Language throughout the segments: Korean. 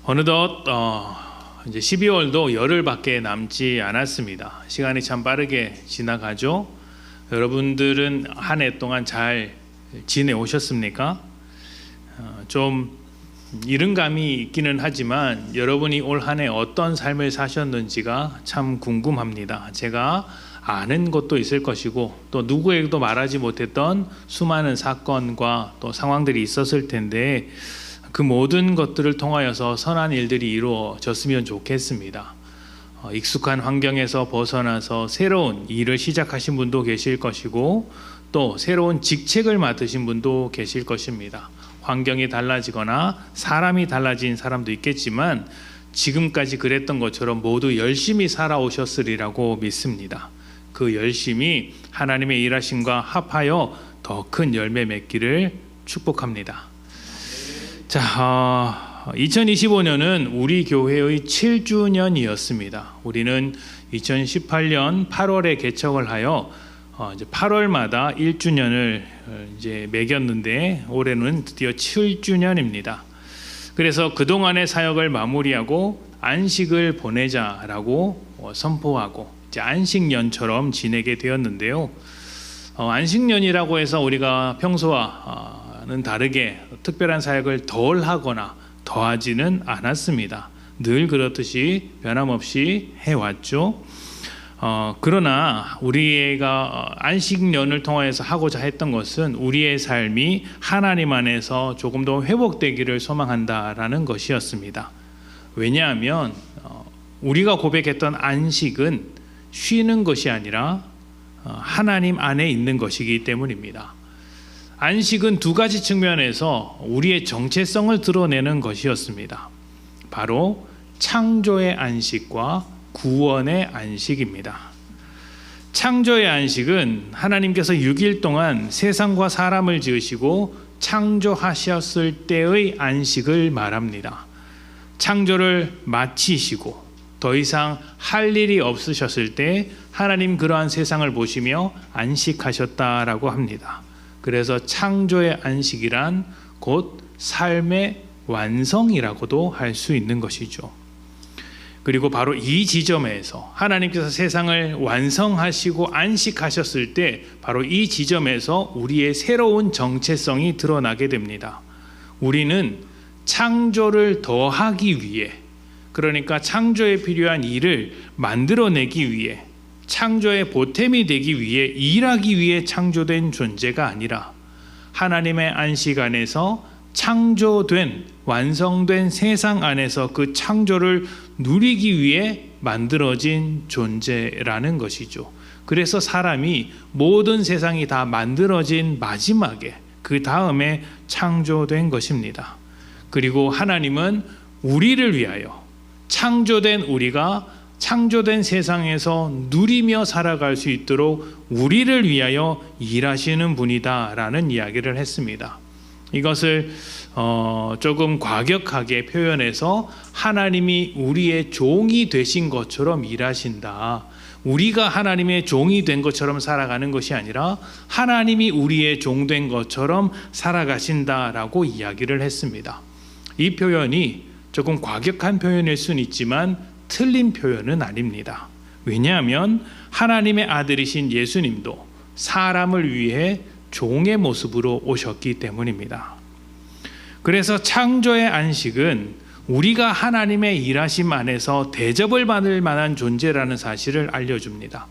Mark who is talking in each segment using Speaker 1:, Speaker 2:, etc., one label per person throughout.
Speaker 1: 어느덧 이제 12월도 열흘밖에 남지 않았습니다. 시간이 참 빠르게 지나가죠. 여러분들은 한 해 동안 잘 지내오셨습니까? 좀 이른 감이 있기는 하지만 여러분이 올 한 해 어떤 삶을 사셨는지가 참 궁금합니다. 제가 아는 것도 있을 것이고 또 누구에게도 말하지 못했던 수많은 사건과 또 상황들이 있었을 텐데 그 모든 것들을 통하여서 선한 일들이 이루어졌으면 좋겠습니다. 익숙한 환경에서 벗어나서 새로운 일을 시작하신 분도 계실 것이고 또 새로운 직책을 맡으신 분도 계실 것입니다. 환경이 달라지거나 사람이 달라진 사람도 있겠지만 지금까지 그랬던 것처럼 모두 열심히 살아오셨으리라고 믿습니다. 그 열심이 하나님의 일하심과 합하여 더 큰 열매 맺기를 축복합니다. 자, 2025년은 우리 교회의 7주년이었습니다. 우리는 2018년 8월에 개척을 하여 이제 8월마다 1주년을 이제 매겼는데 올해는 드디어 7주년입니다. 그래서 그동안의 사역을 마무리하고 안식을 보내자라고 선포하고 이제 안식년처럼 지내게 되었는데요. 안식년이라고 해서 우리가 평소와는 다르게 특별한 사역을 덜 하거나 더하지는 않았습니다. 늘 그렇듯이 변함없이 해왔죠. 그러나 우리가 안식년을 통하여서 하고자 했던 것은 우리의 삶이 하나님 안에서 조금 더 회복되기를 소망한다라는 것이었습니다. 왜냐하면 우리가 고백했던 안식은 쉬는 것이 아니라 하나님 안에 있는 것이기 때문입니다. 안식은 두 가지 측면에서 우리의 정체성을 드러내는 것이었습니다. 바로 창조의 안식과 구원의 안식입니다. 창조의 안식은 하나님께서 6일 동안 세상과 사람을 지으시고 창조하셨을 때의 안식을 말합니다. 창조를 마치시고 더 이상 할 일이 없으셨을 때 하나님 그러한 세상을 보시며 안식하셨다라고 합니다. 그래서 창조의 안식이란 곧 삶의 완성이라고도 할 수 있는 것이죠. 그리고 바로 이 지점에서 하나님께서 세상을 완성하시고 안식하셨을 때 바로 이 지점에서 우리의 새로운 정체성이 드러나게 됩니다. 우리는 창조를 더하기 위해, 그러니까 창조에 필요한 일을 만들어내기 위해, 창조의 보탬이 되기 위해, 일하기 위해 창조된 존재가 아니라 하나님의 안식 안에서 창조된, 완성된 세상 안에서 그 창조를 누리기 위해 만들어진 존재라는 것이죠. 그래서 사람이 모든 세상이 다 만들어진 마지막에 그 다음에 창조된 것입니다. 그리고 하나님은 우리를 위하여 창조된 우리가 창조된 세상에서 누리며 살아갈 수 있도록 우리를 위하여 일하시는 분이다라는 이야기를 했습니다. 이것을 조금 과격하게 표현해서 하나님이 우리의 종이 되신 것처럼 일하신다. 우리가 하나님의 종이 된 것처럼 살아가는 것이 아니라 하나님이 우리의 종 된 것처럼 살아가신다라고 이야기를 했습니다. 이 표현이 조금 과격한 표현일 수는 있지만 틀린 표현은 아닙니다. 왜냐하면 하나님의 아들이신 예수님도 사람을 위해 종의 모습으로 오셨기 때문입니다. 그래서 창조의 안식은 우리가 하나님의 일하심 안에서 대접을 받을 만한 존재라는 사실을 알려줍니다.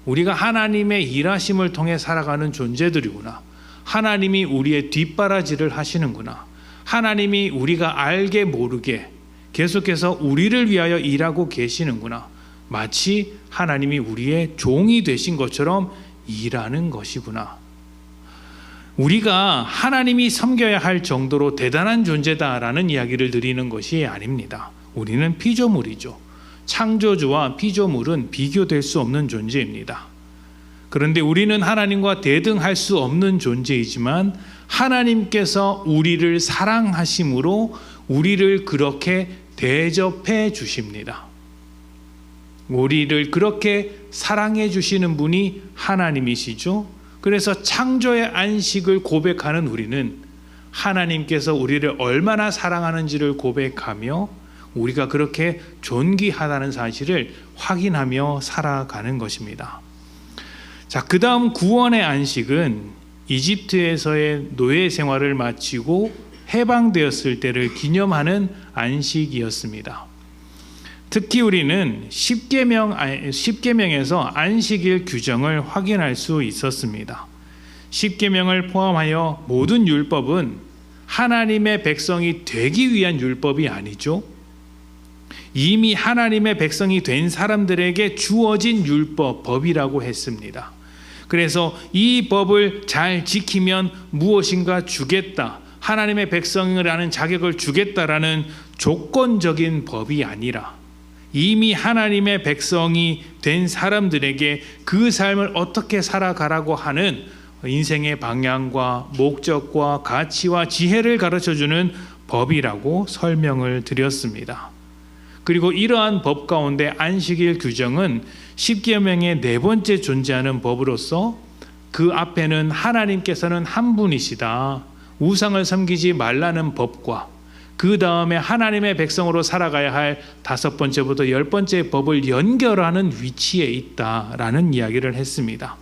Speaker 1: 우리가 하나님의 일하심을 통해 살아가는 존재들이구나. 하나님이 우리의 뒷바라지를 하시는구나. 하나님이 우리가 알게 모르게 계속해서 우리를 위하여 일하고 계시는구나. 마치 하나님이 우리의 종이 되신 것처럼 일하는 것이구나. 우리가 하나님이 섬겨야 할 정도로 대단한 존재다라는 이야기를 드리는 것이 아닙니다. 우리는 피조물이죠. 창조주와 피조물은 비교될 수 없는 존재입니다. 그런데 우리는 하나님과 대등할 수 없는 존재이지만 하나님께서 우리를 사랑하심으로 우리를 그렇게 대접해 주십니다. 우리를 그렇게 사랑해 주시는 분이 하나님이시죠. 그래서 창조의 안식을 고백하는 우리는 하나님께서 우리를 얼마나 사랑하는지를 고백하며 우리가 그렇게 존귀하다는 사실을 확인하며 살아가는 것입니다. 자, 그 다음 구원의 안식은 이집트에서의 노예 생활을 마치고 해방되었을 때를 기념하는 안식이었습니다. 특히 우리는 십계명에서 안식일 규정을 확인할 수 있었습니다. 십계명을 포함하여 모든 율법은 하나님의 백성이 되기 위한 율법이 아니죠. 이미 하나님의 백성이 된 사람들에게 주어진 율법, 법이라고 했습니다. 그래서 이 법을 잘 지키면 무엇인가 주겠다, 하나님의 백성이라는 자격을 주겠다라는 조건적인 법이 아니라 이미 하나님의 백성이 된 사람들에게 그 삶을 어떻게 살아가라고 하는 인생의 방향과 목적과 가치와 지혜를 가르쳐주는 법이라고 설명을 드렸습니다. 그리고 이러한 법 가운데 안식일 규정은 십계명의 네 번째 존재하는 법으로서 그 앞에는 하나님께서는 한 분이시다, 우상을 섬기지 말라는 법과 그 다음에 하나님의 백성으로 살아가야 할 다섯 번째부터 열 번째 법을 연결하는 위치에 있다라는 이야기를 했습니다.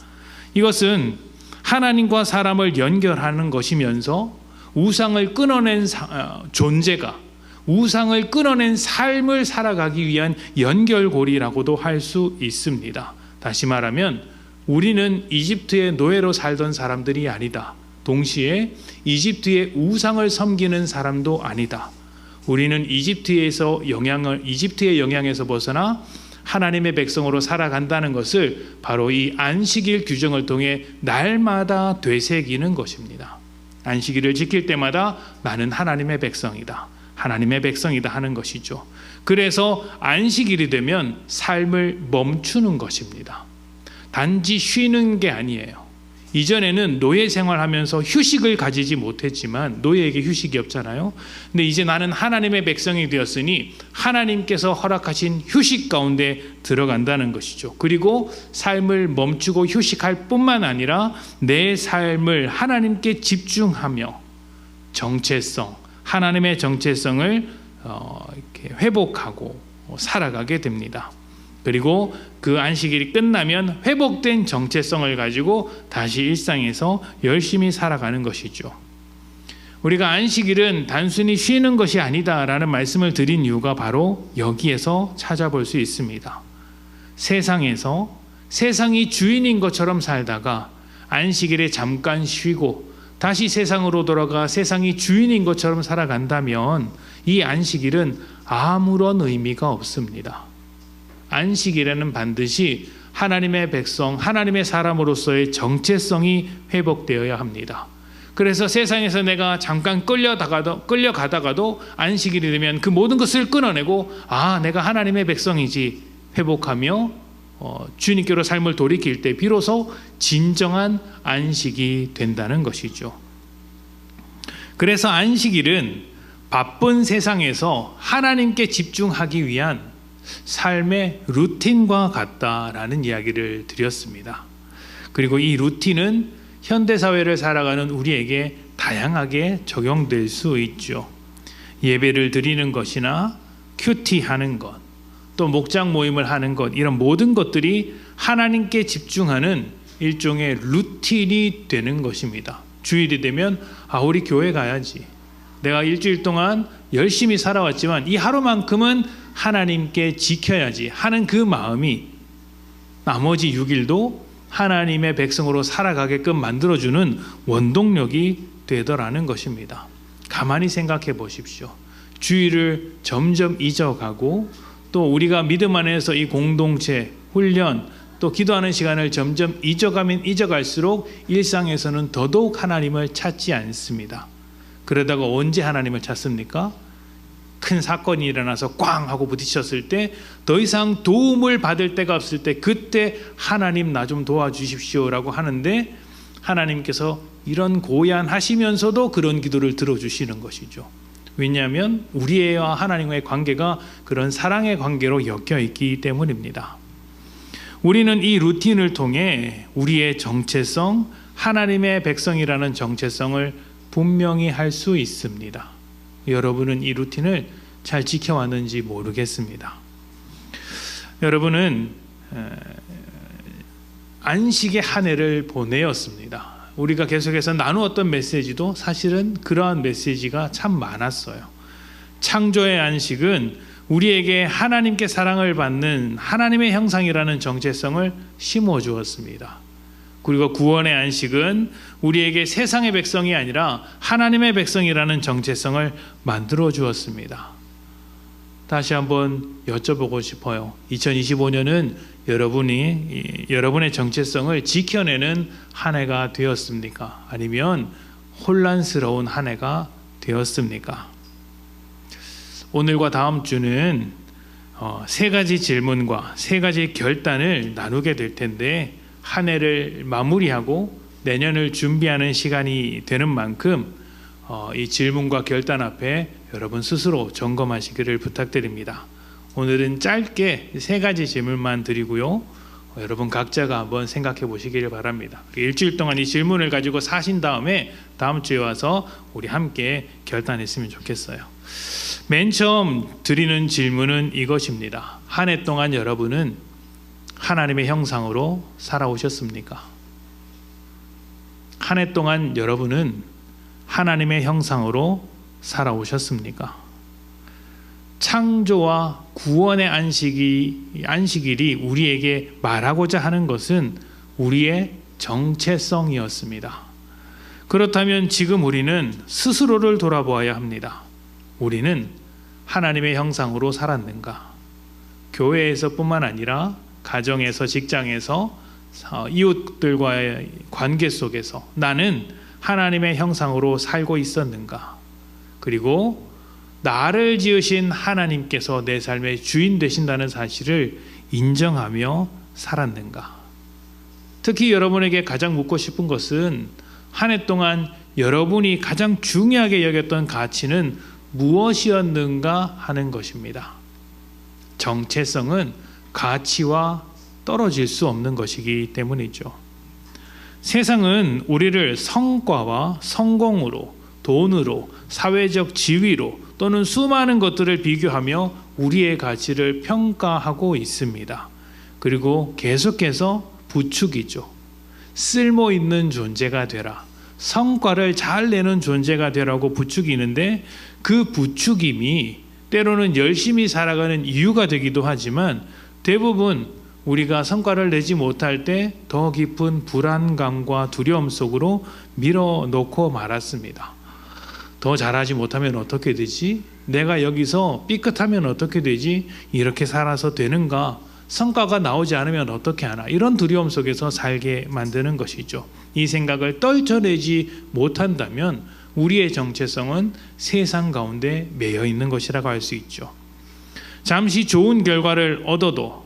Speaker 1: 이것은 하나님과 사람을 연결하는 것이면서 우상을 끊어낸 존재가 우상을 끊어낸 삶을 살아가기 위한 연결고리라고도 할 수 있습니다. 다시 말하면 우리는 이집트의 노예로 살던 사람들이 아니다. 동시에 이집트의 우상을 섬기는 사람도 아니다. 우리는 이집트의 영향에서 벗어나 하나님의 백성으로 살아간다는 것을 바로 이 안식일 규정을 통해 날마다 되새기는 것입니다. 안식일을 지킬 때마다 나는 하나님의 백성이다, 하나님의 백성이다 하는 것이죠. 그래서 안식일이 되면 삶을 멈추는 것입니다. 단지 쉬는 게 아니에요. 이전에는 노예 생활하면서 휴식을 가지지 못했지만 노예에게 휴식이 없잖아요. 근데 이제 나는 하나님의 백성이 되었으니 하나님께서 허락하신 휴식 가운데 들어간다는 것이죠. 그리고 삶을 멈추고 휴식할 뿐만 아니라 내 삶을 하나님께 집중하며 정체성, 하나님의 정체성을 이렇게 회복하고 살아가게 됩니다. 그리고 그 안식일이 끝나면 회복된 정체성을 가지고 다시 일상에서 열심히 살아가는 것이죠. 우리가 안식일은 단순히 쉬는 것이 아니다라는 말씀을 드린 이유가 바로 여기에서 찾아볼 수 있습니다. 세상에서 세상이 주인인 것처럼 살다가 안식일에 잠깐 쉬고 다시 세상으로 돌아가 세상이 주인인 것처럼 살아간다면 이 안식일은 아무런 의미가 없습니다. 안식일에는 반드시 하나님의 백성, 하나님의 사람으로서의 정체성이 회복되어야 합니다. 그래서 세상에서 내가 잠깐 끌려가다가도 안식일이 되면 그 모든 것을 끊어내고 내가 하나님의 백성이지 회복하며 주님께로 삶을 돌이킬 때 비로소 진정한 안식이 된다는 것이죠. 그래서 안식일은 바쁜 세상에서 하나님께 집중하기 위한 삶의 루틴과 같다라는 이야기를 드렸습니다. 그리고 이 루틴은 현대사회를 살아가는 우리에게 다양하게 적용될 수 있죠. 예배를 드리는 것이나 큐티하는 것, 또 목장 모임을 하는 것, 이런 모든 것들이 하나님께 집중하는 일종의 루틴이 되는 것입니다. 주일이 되면 우리 교회 가야지, 내가 일주일 동안 열심히 살아왔지만 이 하루만큼은 하나님께 지켜야지 하는 그 마음이 나머지 6일도 하나님의 백성으로 살아가게끔 만들어주는 원동력이 되더라는 것입니다. 가만히 생각해 보십시오. 주일을 점점 잊어가고 또 우리가 믿음 안에서 이 공동체, 훈련, 또 기도하는 시간을 점점 잊어가면 잊어갈수록 일상에서는 더더욱 하나님을 찾지 않습니다. 그러다가 언제 하나님을 찾습니까? 큰 사건이 일어나서 꽝 하고 부딪혔을 때 더 이상 도움을 받을 데가 없을 때 그때 하나님 나 좀 도와주십시오라고 하는데 하나님께서 이런 고얀하시면서도 그런 기도를 들어주시는 것이죠. 왜냐하면 우리와 하나님과의 관계가 그런 사랑의 관계로 엮여 있기 때문입니다. 우리는 이 루틴을 통해 우리의 정체성, 하나님의 백성이라는 정체성을 분명히 할 수 있습니다. 여러분은 이 루틴을 잘 지켜왔는지 모르겠습니다. 여러분은 안식의 한 해를 보내었습니다. 우리가 계속해서 나누었던 메시지도 사실은 그러한 메시지가 참 많았어요. 창조의 안식은 우리에게 하나님께 사랑을 받는 하나님의 형상이라는 정체성을 심어주었습니다. 그리고 구원의 안식은 우리에게 세상의 백성이 아니라 하나님의 백성이라는 정체성을 만들어 주었습니다. 다시 한번 여쭤보고 싶어요. 2025년은 여러분의 정체성을 지켜내는 한 해가 되었습니까? 아니면 혼란스러운 한 해가 되었습니까? 오늘과 다음 주는 세 가지 질문과 세 가지 결단을 나누게 될 텐데, 한 해를 마무리하고 내년을 준비하는 시간이 되는 만큼 이 질문과 결단 앞에 여러분 스스로 점검하시기를 부탁드립니다. 오늘은 짧게 세 가지 질문만 드리고요. 여러분 각자가 한번 생각해 보시기를 바랍니다. 일주일 동안 이 질문을 가지고 사신 다음에 다음 주에 와서 우리 함께 결단했으면 좋겠어요. 맨 처음 드리는 질문은 이것입니다. 한 해 동안 여러분은 하나님의 형상으로 살아오셨습니까? 한 해 동안 여러분은 하나님의 형상으로 살아오셨습니까? 창조와 구원의 안식일이 우리에게 말하고자 하는 것은 우리의 정체성이었습니다. 그렇다면 지금 우리는 스스로를 돌아보아야 합니다. 우리는 하나님의 형상으로 살았는가? 교회에서뿐만 아니라 가정에서, 직장에서, 이웃들과의 관계 속에서 나는 하나님의 형상으로 살고 있었는가? 그리고 나를 지으신 하나님께서 내 삶의 주인 되신다는 사실을 인정하며 살았는가? 특히 여러분에게 가장 묻고 싶은 것은 한 해 동안 여러분이 가장 중요하게 여겼던 가치는 무엇이었는가 하는 것입니다. 정체성은 가치와 떨어질 수 없는 것이기 때문이죠. 세상은 우리를 성과와 성공으로, 돈으로, 사회적 지위로 또는 수많은 것들을 비교하며 우리의 가치를 평가하고 있습니다. 그리고 계속해서 부추기죠. 쓸모 있는 존재가 되라, 성과를 잘 내는 존재가 되라고 부추기는데, 그 부추김이 때로는 열심히 살아가는 이유가 되기도 하지만 대부분 우리가 성과를 내지 못할 때 더 깊은 불안감과 두려움 속으로 밀어놓고 말았습니다. 더 잘하지 못하면 어떻게 되지? 내가 여기서 삐끗하면 어떻게 되지? 이렇게 살아서 되는가? 성과가 나오지 않으면 어떻게 하나? 이런 두려움 속에서 살게 만드는 것이죠. 이 생각을 떨쳐내지 못한다면 우리의 정체성은 세상 가운데 매여 있는 것이라고 할 수 있죠. 잠시 좋은 결과를 얻어도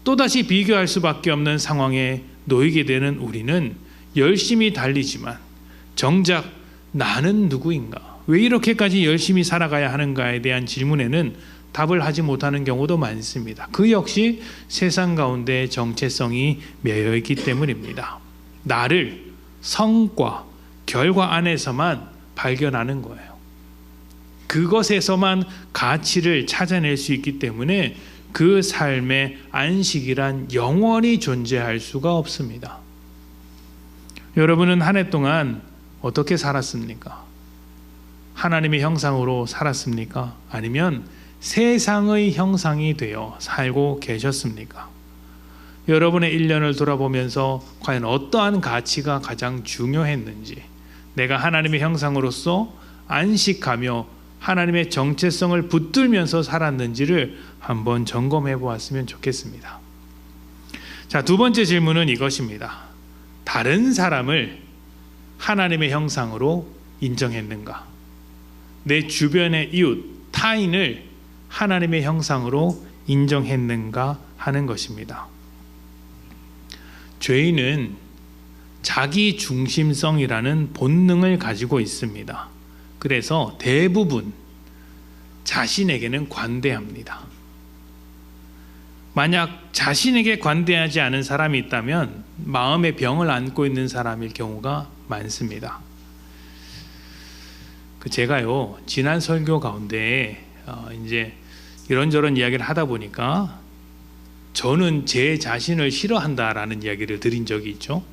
Speaker 1: 또다시 비교할 수밖에 없는 상황에 놓이게 되는 우리는 열심히 달리지만 정작 나는 누구인가? 왜 이렇게까지 열심히 살아가야 하는가에 대한 질문에는 답을 하지 못하는 경우도 많습니다. 그 역시 세상 가운데 정체성이 매여 있기 때문입니다. 나를 성과, 결과 안에서만 발견하는 거예요. 그것에서만 가치를 찾아낼 수 있기 때문에 그 삶의 안식이란 영원히 존재할 수가 없습니다. 여러분은 한 해 동안 어떻게 살았습니까? 하나님의 형상으로 살았습니까? 아니면 세상의 형상이 되어 살고 계셨습니까? 여러분의 1년을 돌아보면서 과연 어떠한 가치가 가장 중요했는지, 내가 하나님의 형상으로서 안식하며 하나님의 정체성을 붙들면서 살았는지를 한번 점검해 보았으면 좋겠습니다. 자, 두 번째 질문은 이것입니다. 다른 사람을 하나님의 형상으로 인정했는가? 내 주변의 이웃, 타인을 하나님의 형상으로 인정했는가 하는 것입니다. 죄인은 자기 중심성이라는 본능을 가지고 있습니다. 그래서 대부분 자신에게는 관대합니다. 만약 자신에게 관대하지 않은 사람이 있다면 마음의 병을 안고 있는 사람일 경우가 많습니다. 제가요 지난 설교 가운데 이제 이런저런 이야기를 하다 보니까 저는 제 자신을 싫어한다라는 이야기를 드린 적이 있죠.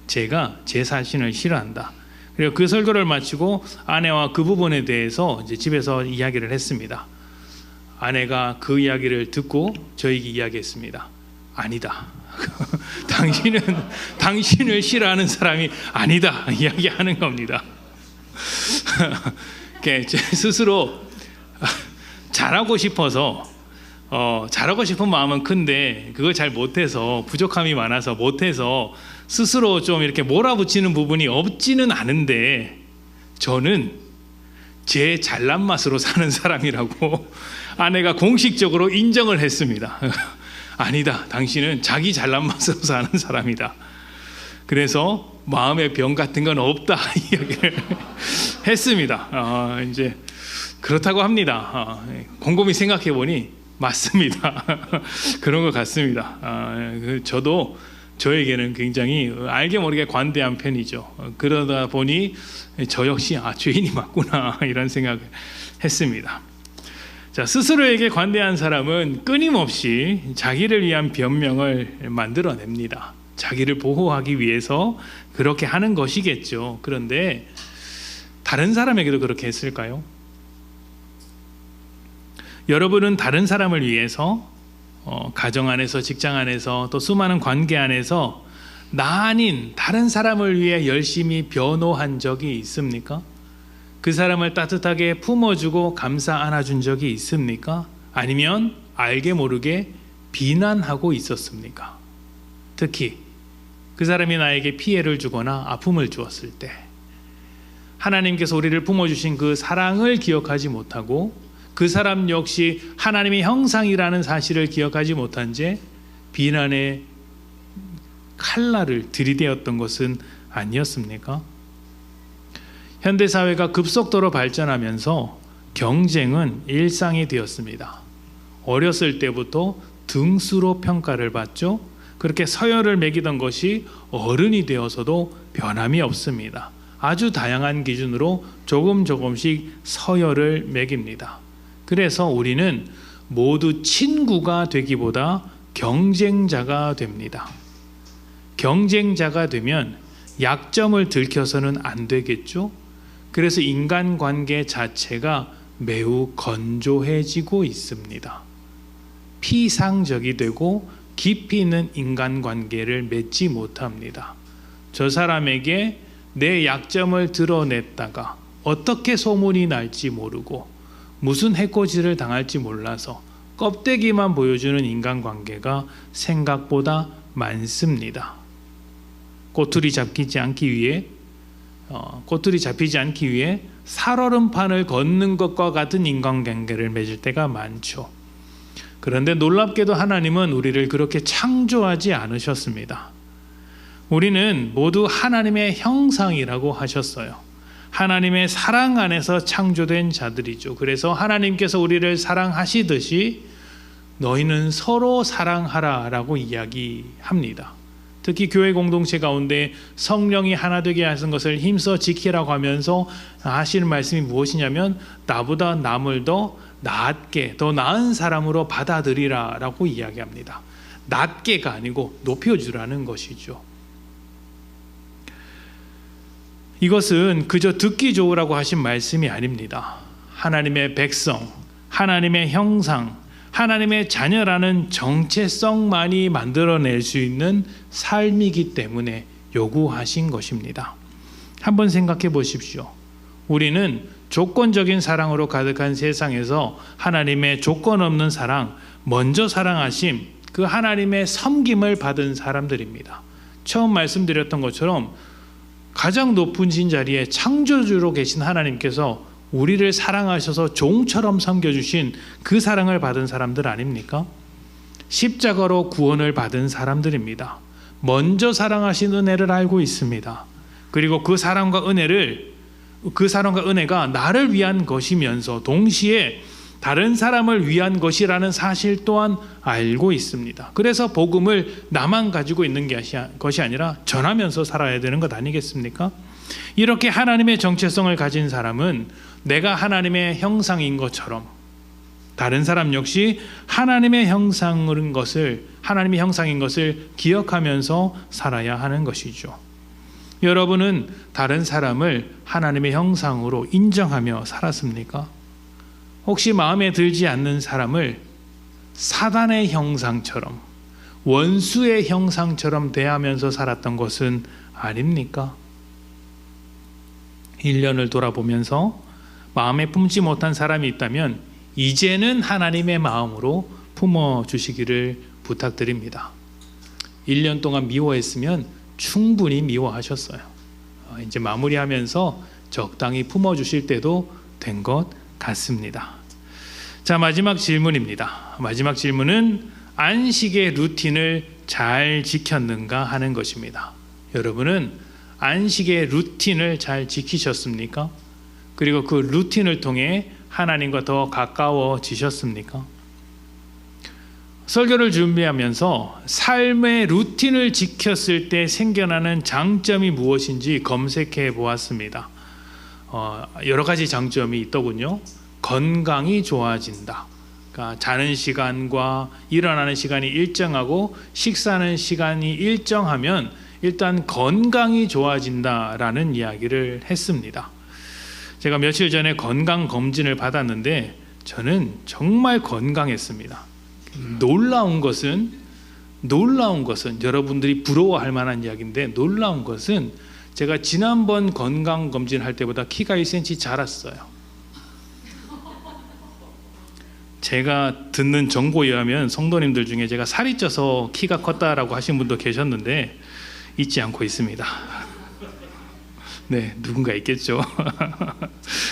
Speaker 1: 제가 제 자신을 싫어한다. 그리고 그 설교를 마치고 아내와 그 부분에 대해서 이제 집에서 이야기를 했습니다. 아내가 그 이야기를 듣고 저에게 이야기했습니다. 아니다. 당신은 당신을 싫어하는 사람이 아니다. 이야기하는 겁니다. 제 스스로 잘하고 싶어서 잘하고 싶은 마음은 큰데 그걸 잘 못해서 부족함이 많아서 못해서 스스로 좀 이렇게 몰아붙이는 부분이 없지는 않은데 저는 제 잘난 맛으로 사는 사람이라고 아내가 공식적으로 인정을 했습니다. 아니다. 당신은 자기 잘난 맛으로 사는 사람이다. 그래서 마음의 병 같은 건 없다 이야기를 했습니다. 이제 그렇다고 합니다. 곰곰이 생각해 보니 맞습니다. 그런 것 같습니다. 저도 저에게는 굉장히 알게 모르게 관대한 편이죠. 그러다 보니 저 역시 죄인이 맞구나 이런 생각을 했습니다. 자, 스스로에게 관대한 사람은 끊임없이 자기를 위한 변명을 만들어냅니다. 자기를 보호하기 위해서 그렇게 하는 것이겠죠. 그런데 다른 사람에게도 그렇게 했을까요? 여러분은 다른 사람을 위해서 가정 안에서, 직장 안에서, 또 수많은 관계 안에서 나 아닌 다른 사람을 위해 열심히 변호한 적이 있습니까? 그 사람을 따뜻하게 품어주고 감싸 안아준 적이 있습니까? 아니면 알게 모르게 비난하고 있었습니까? 특히 그 사람이 나에게 피해를 주거나 아픔을 주었을 때 하나님께서 우리를 품어주신 그 사랑을 기억하지 못하고 그 사람 역시 하나님의 형상이라는 사실을 기억하지 못한 채 비난의 칼날을 들이대었던 것은 아니었습니까? 현대사회가 급속도로 발전하면서 경쟁은 일상이 되었습니다. 어렸을 때부터 등수로 평가를 받죠. 그렇게 서열을 매기던 것이 어른이 되어서도 변함이 없습니다. 아주 다양한 기준으로 조금씩 서열을 매깁니다. 그래서 우리는 모두 친구가 되기보다 경쟁자가 됩니다. 경쟁자가 되면 약점을 들켜서는 안 되겠죠? 그래서 인간관계 자체가 매우 건조해지고 있습니다. 피상적이 되고 깊이 있는 인간관계를 맺지 못합니다. 저 사람에게 내 약점을 드러냈다가 어떻게 소문이 날지 모르고 무슨 해코지를 당할지 몰라서 껍데기만 보여주는 인간관계가 생각보다 많습니다. 꼬투리 잡히지 않기 위해 살얼음판을 걷는 것과 같은 인간관계를 맺을 때가 많죠. 그런데 놀랍게도 하나님은 우리를 그렇게 창조하지 않으셨습니다. 우리는 모두 하나님의 형상이라고 하셨어요. 하나님의 사랑 안에서 창조된 자들이죠. 그래서 하나님께서 우리를 사랑하시듯이 너희는 서로 사랑하라라고 이야기합니다. 특히 교회 공동체 가운데 성령이 하나 되게 하신 것을 힘써 지키라고 하면서 하시는 말씀이 무엇이냐면 나보다 남을 더 낮게, 더 나은 사람으로 받아들이라라고 이야기합니다. 낮게가 아니고 높여주라는 것이죠. 이것은 그저 듣기 좋으라고 하신 말씀이 아닙니다. 하나님의 백성, 하나님의 형상, 하나님의 자녀라는 정체성만이 만들어낼 수 있는 삶이기 때문에 요구하신 것입니다. 한번 생각해 보십시오. 우리는 조건적인 사랑으로 가득한 세상에서 하나님의 조건 없는 사랑, 먼저 사랑하심, 그 하나님의 섬김을 받은 사람들입니다. 처음 말씀드렸던 것처럼 가장 높은 자리에 창조주로 계신 하나님께서 우리를 사랑하셔서 종처럼 섬겨주신 그 사랑을 받은 사람들 아닙니까? 십자가로 구원을 받은 사람들입니다. 먼저 사랑하신 은혜를 알고 있습니다. 그리고 그 사랑과 은혜가 나를 위한 것이면서 동시에 다른 사람을 위한 것이라는 사실 또한 알고 있습니다. 그래서 복음을 나만 가지고 있는 것이 아니라 전하면서 살아야 되는 것 아니겠습니까? 이렇게 하나님의 정체성을 가진 사람은 내가 하나님의 형상인 것처럼 다른 사람 역시 하나님의 형상인 것을 기억하면서 살아야 하는 것이죠. 여러분은 다른 사람을 하나님의 형상으로 인정하며 살았습니까? 혹시 마음에 들지 않는 사람을 사단의 형상처럼, 원수의 형상처럼 대하면서 살았던 것은 아닙니까? 1년을 돌아보면서 마음에 품지 못한 사람이 있다면 이제는 하나님의 마음으로 품어주시기를 부탁드립니다. 1년 동안 미워했으면 충분히 미워하셨어요. 이제 마무리하면서 적당히 품어주실 때도 된 것 같습니다. 자, 마지막 질문입니다. 마지막 질문은 안식의 루틴을 잘 지켰는가 하는 것입니다. 여러분은 안식의 루틴을 잘 지키셨습니까? 그리고 그 루틴을 통해 하나님과 더 가까워지셨습니까? 설교를 준비하면서 삶의 루틴을 지켰을 때 생겨나는 장점이 무엇인지 검색해 보았습니다. 여러 가지 장점이 있더군요. 건강이 좋아진다. 그러니까 자는 시간과 일어나는 시간이 일정하고 식사하는 시간이 일정하면 일단 건강이 좋아진다라는 이야기를 했습니다. 제가 며칠 전에 건강 검진을 받았는데 저는 정말 건강했습니다. 놀라운 것은 여러분들이 부러워할 만한 이야기인데, 놀라운 것은 제가 지난번 건강 검진할 때보다 키가 1cm 자랐어요. 제가 듣는 정보에 의하면 성도님들 중에 제가 살이 쪄서 키가 컸다라고 하신 분도 계셨는데 잊지 않고 있습니다. 네, 누군가 있겠죠.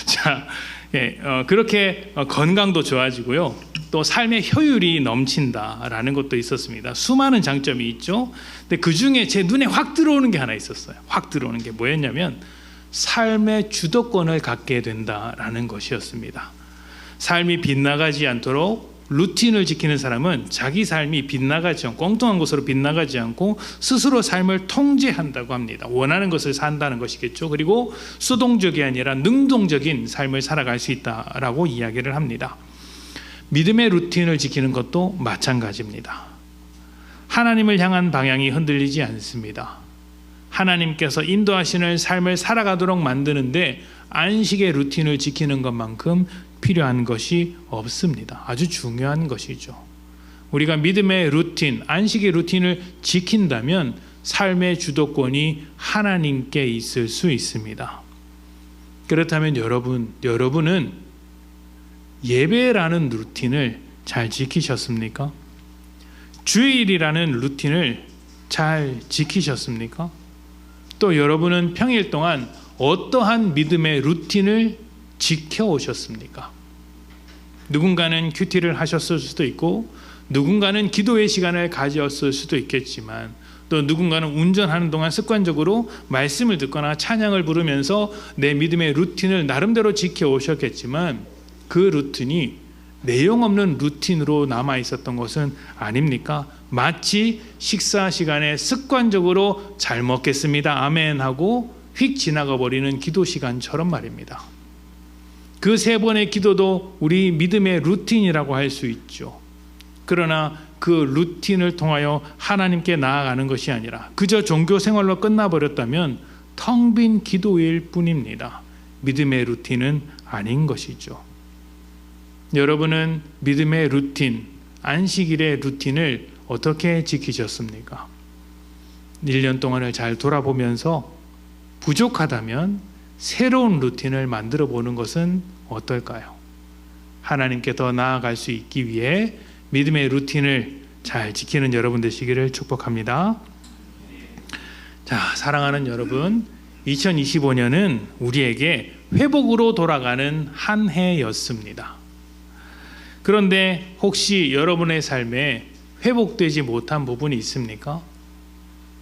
Speaker 1: 자, 그렇게 건강도 좋아지고요. 또 삶의 효율이 넘친다라는 것도 있었습니다. 수많은 장점이 있죠. 근데 그 중에 제 눈에 확 들어오는 게 하나 있었어요. 확 들어오는 게 뭐였냐면 삶의 주도권을 갖게 된다라는 것이었습니다. 삶이 빗나가지 않도록 루틴을 지키는 사람은 자기 삶이 빗나가지 않고 엉뚱한 곳으로 빗나가지 않고 스스로 삶을 통제한다고 합니다. 원하는 것을 산다는 것이겠죠. 그리고 수동적이 아니라 능동적인 삶을 살아갈 수 있다라고 이야기를 합니다. 믿음의 루틴을 지키는 것도 마찬가지입니다. 하나님을 향한 방향이 흔들리지 않습니다. 하나님께서 인도하시는 삶을 살아가도록 만드는데 안식의 루틴을 지키는 것만큼 필요한 것이 없습니다. 아주 중요한 것이죠. 우리가 믿음의 루틴, 안식의 루틴을 지킨다면 삶의 주도권이 하나님께 있을 수 있습니다. 그렇다면 여러분은 예배라는 루틴을 잘 지키셨습니까? 주일이라는 루틴을 잘 지키셨습니까? 또 여러분은 평일 동안 어떠한 믿음의 루틴을 지켜오셨습니까? 누군가는 큐티를 하셨을 수도 있고 누군가는 기도의 시간을 가졌을 수도 있겠지만 또 누군가는 운전하는 동안 습관적으로 말씀을 듣거나 찬양을 부르면서 내 믿음의 루틴을 나름대로 지켜오셨겠지만 그 루틴이 내용 없는 루틴으로 남아 있었던 것은 아닙니까? 마치 식사 시간에 습관적으로 잘 먹겠습니다 아멘 하고 휙 지나가 버리는 기도 시간처럼 말입니다. 그 3번의 기도도 우리 믿음의 루틴이라고 할 수 있죠. 그러나 그 루틴을 통하여 하나님께 나아가는 것이 아니라 그저 종교 생활로 끝나버렸다면 텅 빈 기도일 뿐입니다. 믿음의 루틴은 아닌 것이죠. 여러분은 믿음의 루틴, 안식일의 루틴을 어떻게 지키셨습니까? 1년 동안을 잘 돌아보면서 부족하다면 새로운 루틴을 만들어 보는 것은 어떨까요? 하나님께 더 나아갈 수 있기 위해 믿음의 루틴을 잘 지키는 여러분 되시기를 축복합니다. 자, 사랑하는 여러분, 2025년은 우리에게 회복으로 돌아가는 한 해였습니다. 그런데 혹시 여러분의 삶에 회복되지 못한 부분이 있습니까?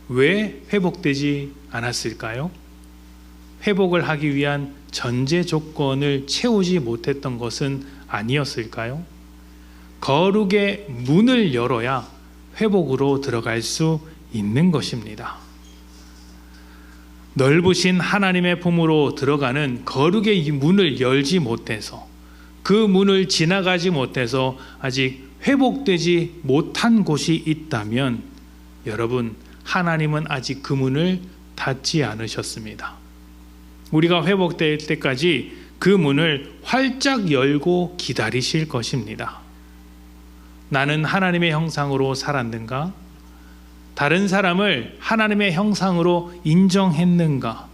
Speaker 1: 왜 회복되지 않았을까요? 회복을 하기 위한 전제 조건을 채우지 못했던 것은 아니었을까요? 거룩의 문을 열어야 회복으로 들어갈 수 있는 것입니다. 넓으신 하나님의 품으로 들어가는 거룩의 문을 열지 못해서, 그 문을 지나가지 못해서 아직 회복되지 못한 곳이 있다면 여러분, 하나님은 아직 그 문을 닫지 않으셨습니다. 우리가 회복될 때까지 그 문을 활짝 열고 기다리실 것입니다. 나는 하나님의 형상으로 살았는가? 다른 사람을 하나님의 형상으로 인정했는가?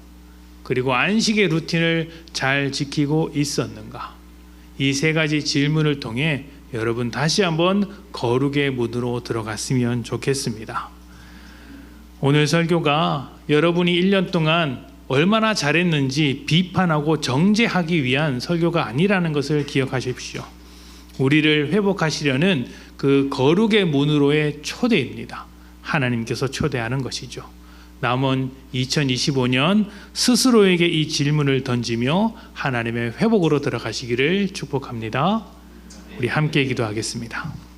Speaker 1: 그리고 안식의 루틴을 잘 지키고 있었는가? 이 세 가지 질문을 통해 여러분 다시 한번 거룩의 문으로 들어갔으면 좋겠습니다. 오늘 설교가 여러분이 1년 동안 얼마나 잘했는지 비판하고 정죄하기 위한 설교가 아니라는 것을 기억하십시오. 우리를 회복하시려는 그 거룩의 문으로의 초대입니다. 하나님께서 초대하는 것이죠. 남은 2025년 스스로에게 이 질문을 던지며 하나님의 회복으로 들어가시기를 축복합니다. 우리 함께 기도하겠습니다.